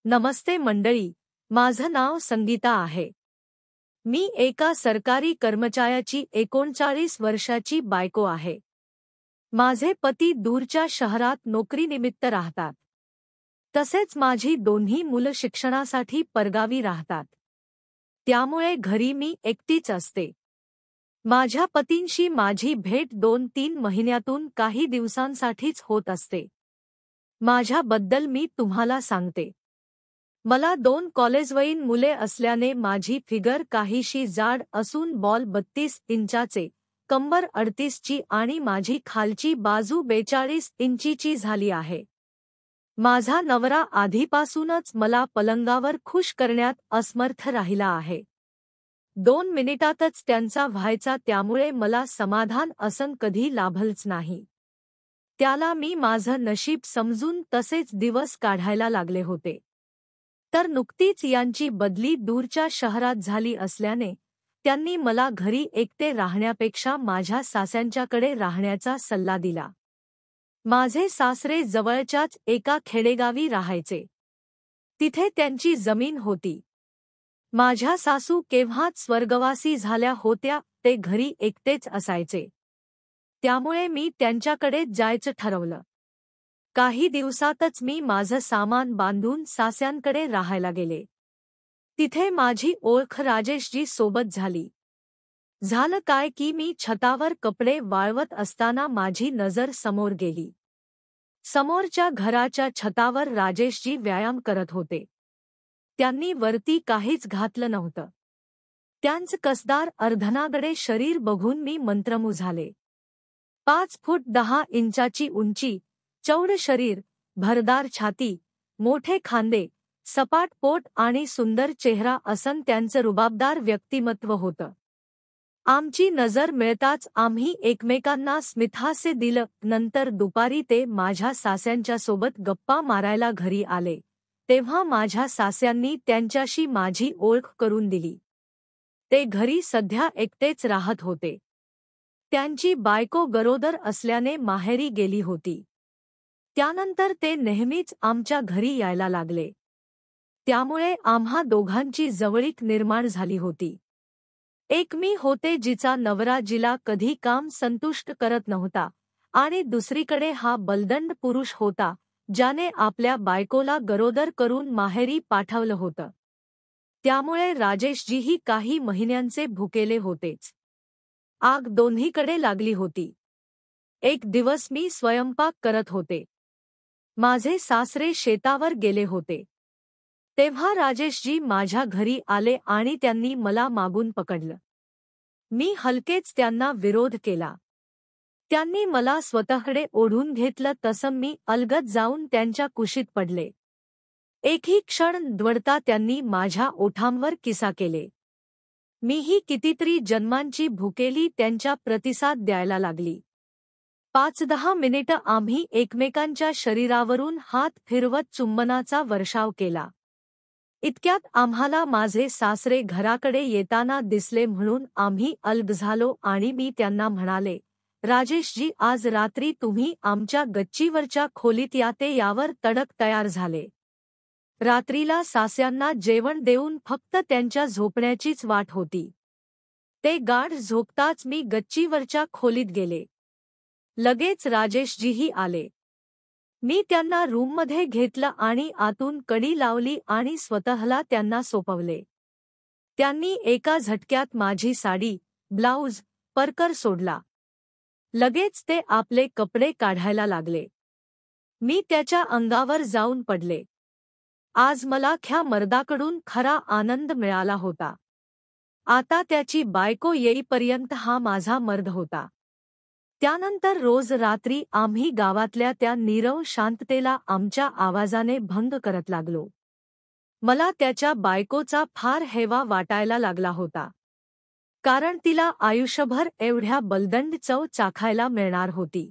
नमस्ते मंडळी, माझं नाव संगीता आहे. मी एका सरकारी कर्मचाऱ्याची 39 वर्षाची बायको आहे. माझे पती दूरच्या शहरात नोकरीनिमित्त राहतात. तसेच माझी दोन्ही मुलं शिक्षणासाठी परगावी राहतात. त्यामुळे घरी मी एकटीच असते. माझ्या पतींशी माझी भेट 2-3 महिन्यातून काही दिवसांसाठीच होत असते. माझ्याबद्दल मी तुम्हाला सांगते. मला 2 कॉलेजवयीन मुले असल्याने माझी फिगर काहीशी जाड असून बॉल 32 इंचाचे, कंबर 38 ची आणि माझी खालची बाजू 42 इंचीची झाली आहे. माझा नवरा आधीपासूनच मला पलंगावर खुश करण्यात असमर्थ राहिला आहे. 2 मिनिटातच त्यांचा व्हायचा, त्यामुळे मला समाधान असं कधी लाभलंच नाही. त्याला मी माझं नशीब समजून तसेच दिवस काढायला लागले होते. तर नुकतीच यांची बदली दूरच्या शहरात झाली असल्याने त्यांनी मला घरी एकटे राहण्यापेक्षा माझ्या सासऱ्यांच्याकडे राहण्याचा सल्ला दिला. माझे सासरे जवळच्याच एका खेडेगावी राहायचे. तिथे त्यांची जमीन होती. माझ्या सासू केव्हाच स्वर्गवासी झाल्या होत्या, ते घरी एकटेच असायचे. त्यामुळे मी त्यांच्याकडे जायचं ठरवलं. काही दिवसातच मी माझं सामान बांधून सासऱ्यांकडे राहायला गेले. तिथे माझी ओळख राजेशजी सोबत झाली. झालं काय की मी छतावर कपडे वाळवत असताना माझी नजर समोर गेली. समोरच्या घराच्या छतावर राजेशजी व्यायाम करत होते. त्यांनी वरती काहीच घातलं नव्हतं. त्यांचं कसदार अर्धनागडे शरीर बघून मी मंत्रमुग्ध झाले. 5 फूट 10 इंचाची उंची, चौड शरीर, भरदार छाती, मोठे खांदे, सपाट पोट आणि सुंदर चेहरा असं त्यांचं रुबाबदार व्यक्तिमत्व होतं. आमची नजर मिळताच आम्ही एकमेकांना स्मितहास्य दिलं. नंतर दुपारी ते माझ्या सासऱ्यांच्या सोबत गप्पा मारायला घरी आले, तेव्हा माझ्या सासऱ्यांनी त्यांच्याशी माझी ओळख करून दिली. ते घरी सध्या एकटेच राहत होते. त्यांची बायको गरोदर असल्याने माहेरी गेली होती. त्यानंतर ते नेहमीच आमच्या घरी यायला लागले. त्यामुळे आम्हा दोघांची जवळीक निर्माण झाली होती. एक मी होते जिचा नवरा जिला कधी काम संतुष्ट करत नव्हता, आणि दुसरीकडे हा बलदंड पुरुष होता, ज्याने आपल्या बायकोला गरोदर करून माहेरी पाठवलं होतं. त्यामुळे राजेशजीही काही महिन्यांचे भुकेले होतेच. आग दोन्हीकडे लागली होती. एक दिवस मी स्वयंपाक करत होते. माझे सासरे शेतावर गेले होते. तेव्हा राजेशजी माझ्या घरी आले आणि त्यांनी मला मागून पकडलं. मी हलकेच त्यांना विरोध केला. त्यांनी मला स्वतःकडे ओढून घेतलं, तसं मी अलगद जाऊन त्यांच्या कुशीत पडले. एकही क्षण दवडता त्यांनी माझ्या ओठांवर किसा केले. मीही कितीतरी जन्मांची भुकेली त्यांच्या प्रतिसाद द्यायला लागली. 5-10 मिनिटं आम्ही एकमेकांच्या शरीरावरून हात फिरवत चुंबनाचा वर्षाव केला. इतक्यात आम्हाला माझे सासरे घराकडे येताना दिसले, म्हणून आम्ही अलग झालो आणि मी त्यांना म्हणाले, राजेशजी, आज रात्री तुम्ही आमच्या गच्चीवरच्या खोलीत या. ते यावर तडक तयार झाले. रात्रीला सासऱ्यांना जेवण देऊन फक्त त्यांच्या झोपण्याचीच वाट होती. ते गाढ झोपताच मी गच्चीवरच्या खोलीत गेले. लगेच राजेशजीही आले. मी त्यांना रूममध्ये घेतलं आणि आतून कडी लावली आणि स्वतःला त्यांना सोपवले. त्यांनी एका झटक्यात माझी साडी, ब्लाऊज, परकर सोडला. लगेच ते आपले कपडे काढायला लागले. मी त्याच्या अंगावर जाऊन पडले. आज मला ख्या मर्दाकडून खरा आनंद मिळाला होता. आता त्याची बायको येईपर्यंत हा माझा मर्द होता. त्यानंतर रोज रात्री आम्ही गावातल्या त्या नीरव शांततेला आमच्या आवाजाने भंग करत लागलो. मला त्याच्या बायकोचा फार हेवा वाटायला लागला होता. कारण तिला आयुष्यभर एवढ्या बलदंड चव चाखायला मिळणार होती.